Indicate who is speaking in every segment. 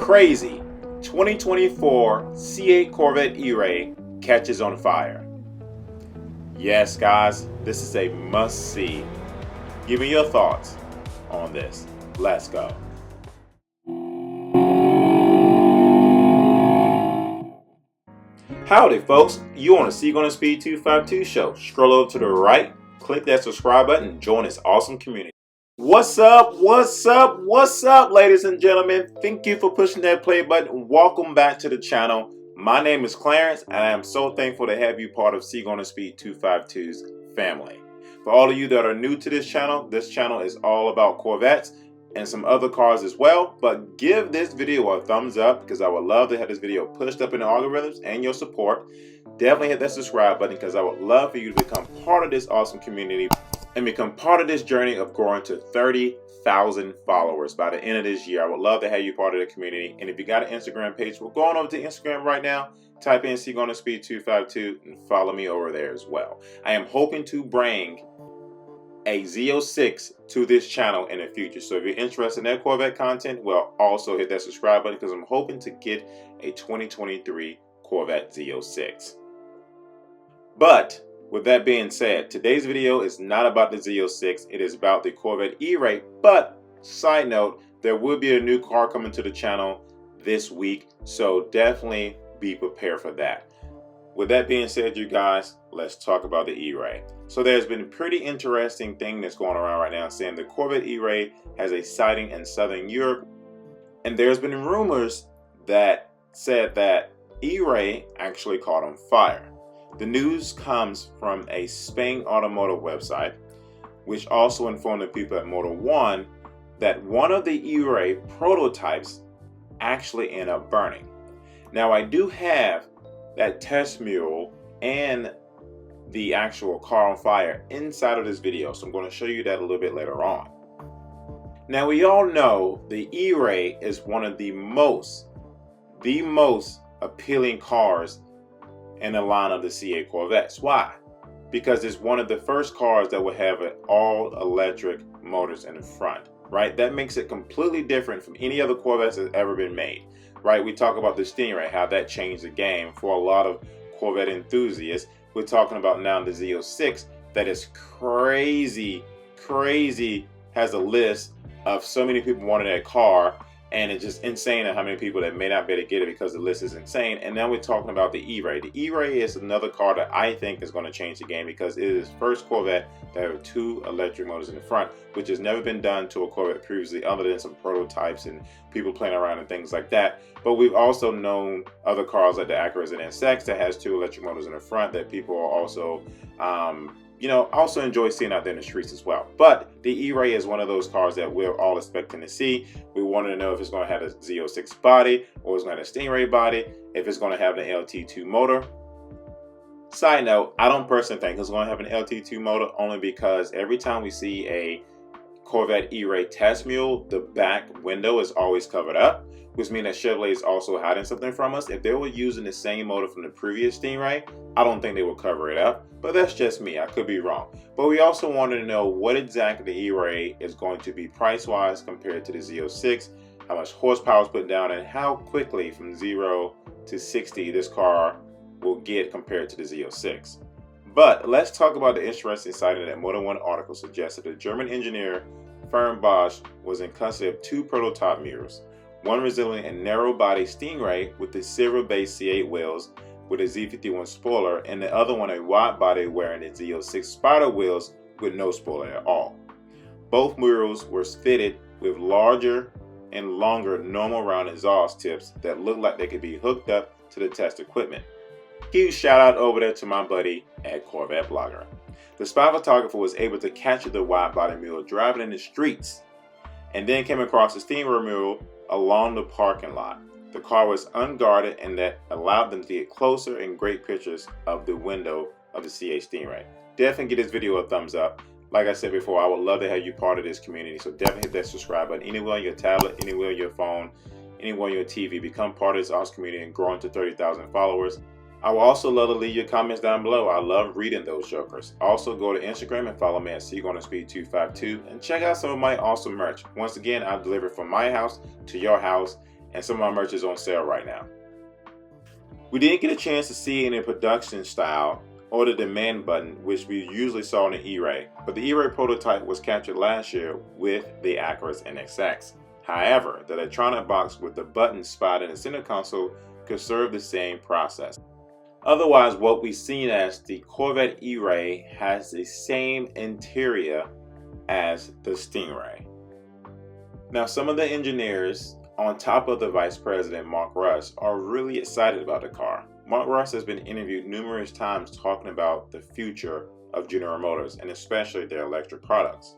Speaker 1: Crazy 2024 C8 Corvette E-Ray catches on fire. Yes, guys, this is a must-see. Give me your thoughts on this. Let's go. Howdy, folks. You on the C8 on the Speed 252 show. Scroll over to the right, click that subscribe button, and join this awesome community. What's up, ladies and gentlemen? Thank you for pushing that play button. Welcome back to the channel. My name is Clarence, and I am so thankful to have you part of C8 on the Speed 252's family. For all of you that are new to this channel is all about Corvettes and some other cars as well. But give this video a thumbs up because I would love to have this video pushed up in the algorithms and your support. Definitely hit that subscribe button because I would love for you to become part of this awesome community and become part of this journey of growing to 30,000 followers by the end of this year. I would love to have you part of the community. And if you got an Instagram page, we're going over to Instagram right now. Type in C8 on the Speed 252 and follow me over there as well. I am hoping to bring a Z06 to this channel in the future. So if you're interested in that Corvette content, well, also hit that subscribe button because I'm hoping to get a 2023 Corvette Z06. But with that being said, today's video is not about the Z06. It is about the Corvette E-Ray. But side note, there will be a new car coming to the channel this week. So definitely be prepared for that. With that being said, you guys, let's talk about the E-Ray. So there's been a pretty interesting thing that's going around right now saying the Corvette E-Ray has a sighting in Southern Europe. And there's been rumors that said that E-Ray actually caught on fire. The news comes from a Spain automotive website, which also informed the people at Motor One that one of the E-Ray prototypes actually ended up burning. Now, I do have that test mule and the actual car on fire inside of this video, so I'm going to show you that a little bit later on. Now, we all know the E-Ray is one of the most appealing cars in the line of the C8 Corvettes. Why? Because it's one of the first cars that will have an all-electric motors in the front, right? That makes it completely different from any other Corvettes that's ever been made, right? We talk about the Stingray, how that changed the game for a lot of Corvette enthusiasts. We're talking about now the Z06 that is crazy, has a list of so many people wanting that car, and it's just insane how many people that may not be able to get it because the list is insane. And now we're talking about the E-Ray. The E-Ray is another car that I think is going to change the game because it is the first Corvette that have two electric motors in the front, which has never been done to a Corvette previously other than some prototypes and people playing around and things like that. But we've also known other cars like the Acura ZNSX that has two electric motors in the front that people are also also enjoy seeing out there in the streets as well. But the E-Ray is one of those cars that we're all expecting to see. We wanted to know if it's going to have a Z06 body or it's going to have a Stingray body, if it's going to have an LT2 motor. Side note, I don't personally think it's going to have an LT2 motor only because every time we see a Corvette E-Ray test mule, the back window is always covered up, which means that Chevrolet is also hiding something from us. If they were using the same motor from the previous Stingray, I don't think they would cover it up, but that's just me. I could be wrong. But we also wanted to know what exactly the E-Ray is going to be price-wise compared to the Z06, how much horsepower is put down, and how quickly from 0 to 60 this car will get compared to the Z06. But let's talk about the interesting sighting that Motor One article suggested the German engineer firm Bosch was in custody of two prototype mirrors, one resembling a narrow-body Stingray with the silver-based C8 wheels with a Z51 spoiler, and the other one a wide-body wearing the Z06 Spider wheels with no spoiler at all. Both mirrors were fitted with larger and longer normal round exhaust tips that looked like they could be hooked up to the test equipment. Huge shout out over there to my buddy at Corvette Blogger. The spy photographer was able to capture the wide-body mule driving in the streets and then came across the Stingray mule along the parking lot. The car was unguarded and that allowed them to get closer and great pictures of the window of the C8 Stingray. Definitely give this video a thumbs up. Like I said before, I would love to have you part of this community, so definitely hit that subscribe button. Anywhere on your tablet, anywhere on your phone, anywhere on your TV, become part of this awesome community and growing to 30,000 followers. I will also love to leave your comments down below. I love reading those jokers. Also go to Instagram and follow me at C8 on the Speed 252 and check out some of my awesome merch. Once again, I deliver from my house to your house and some of my merch is on sale right now. We didn't get a chance to see any production style or the demand button, which we usually saw in the E-Ray, but the E-Ray prototype was captured last year with the Acura's NSX. However, the electronic box with the button spot in the center console could serve the same process. Otherwise, what we've seen as the Corvette E-Ray has the same interior as the Stingray. Now, some of the engineers, on top of the Vice President Mark Russ, are really excited about the car. Mark Russ has been interviewed numerous times talking about the future of General Motors and especially their electric products.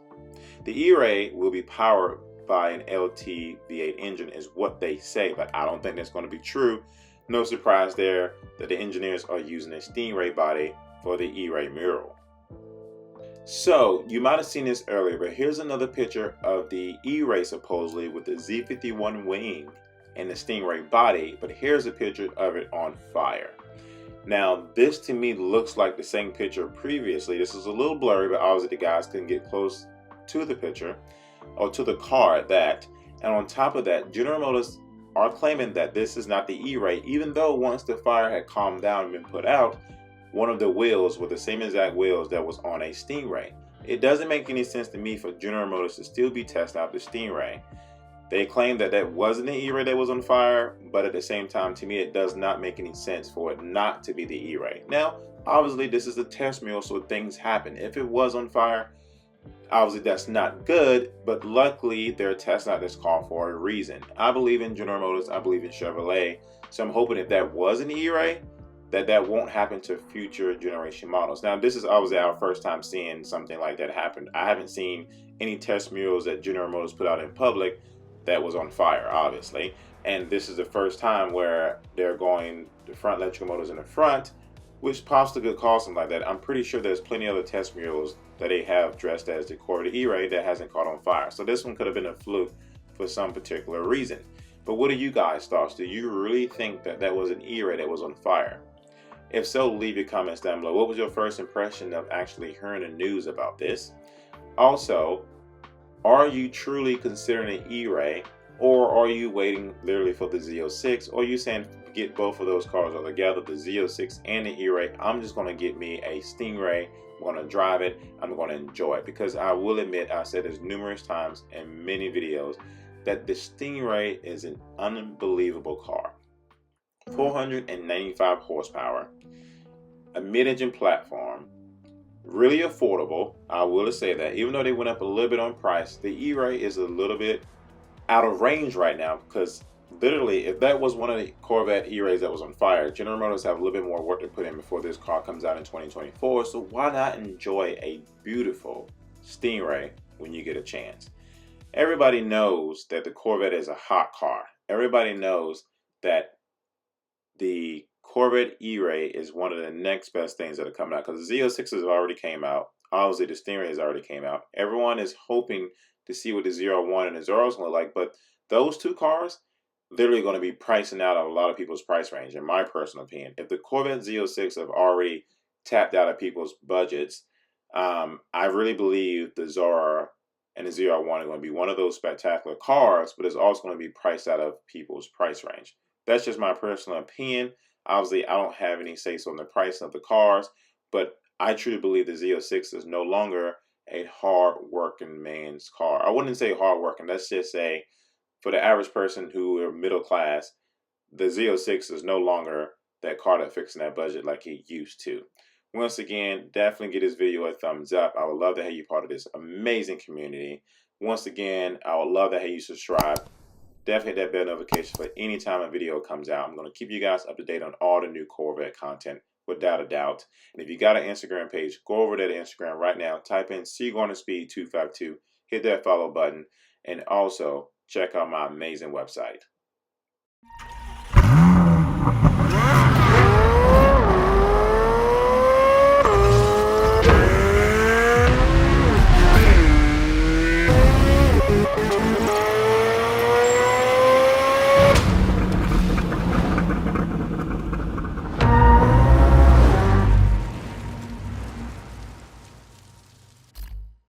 Speaker 1: The E-Ray will be powered by an LT V8 engine is what they say, but I don't think that's going to be true. No surprise there that the engineers are using a Stingray body for the E-Ray mural. So you might have seen this earlier, but here's another picture of the E-Ray supposedly with the Z51 wing and the Stingray body, but here's a picture of it on fire. Now this to me looks like the same picture previously. This is a little blurry, but obviously the guys couldn't get close to the picture or to the car at that. And on top of that, General Motors are claiming that this is not the E-Ray, even though once the fire had calmed down and been put out, one of the wheels were the same exact wheels that was on a Stingray. It doesn't make any sense to me for General Motors to still be testing out the Stingray. They claim that that wasn't the E-Ray that was on fire, but at the same time, to me, it does not make any sense for it not to be the E-Ray. Now, obviously, this is a test mule, so things happen. If it was on fire, obviously that's not good, but luckily they're testing out this car for a reason. I believe in General Motors, I believe in Chevrolet, so I'm hoping if that was an E-Ray, that won't happen to future generation models. Now, this is obviously our first time seeing something like that happen. I haven't seen any test mules that General Motors put out in public that was on fire, obviously. And this is the first time where they're going the front electrical motors in the front, which possibly could cause something like that. I'm pretty sure there's plenty of other test mules that they have dressed as the Corvette E-Ray that hasn't caught on fire. So this one could have been a fluke for some particular reason. But what are you guys' thoughts? Do you really think that that was an E-Ray that was on fire? If so, leave your comments down below. What was your first impression of actually hearing the news about this? Also, are you truly considering an E-Ray, or are you waiting literally for the Z06? Or are you saying get both of those cars all together, the Z06 and the E-Ray? I'm just going to get me a Stingray. I'm going to drive it. I'm going to enjoy it, because I will admit, I said this numerous times in many videos, that the Stingray is an unbelievable car. 495 horsepower, a mid-engine platform, really affordable. I will say that even though they went up a little bit on price, the E-Ray is a little bit out of range right now, because literally if that was one of the Corvette E-Rays that was on fire, General Motors have a little bit more work to put in before this car comes out in 2024. So why not enjoy a beautiful Stingray when you get a chance? Everybody knows that the Corvette is a hot car. Everybody knows that the Corvette E-Ray is one of the next best things that are coming out, because the Z06 has already came out. Obviously, the Stingray has already came out. Everyone is hoping to see what the 01 and the Zoro's going to look like, but those two cars literally going to be pricing out of a lot of people's price range, in my personal opinion. If the Corvette Z06 have already tapped out of people's budgets, I really believe the Zora and the 01 are going to be one of those spectacular cars, but it's also going to be priced out of people's price range. That's just my personal opinion. Obviously, I don't have any say-so on the price of the cars, but I truly believe the Z06 is no longer a hard-working man's car. I wouldn't say hard-working. Let's just say for the average person who are middle class, the Z06 is no longer that car that fits in that budget like it used to. Once again, definitely give this video a thumbs up. I would love to have you part of this amazing community. Once again, I would love to have you subscribe. Definitely hit that bell notification for any time a video comes out. I'm going to keep you guys up to date on all the new Corvette content, without a doubt. And if you got an Instagram page, go over to the Instagram right now. Type in CGornerspeed252. Hit that follow button. And also, check out my amazing website.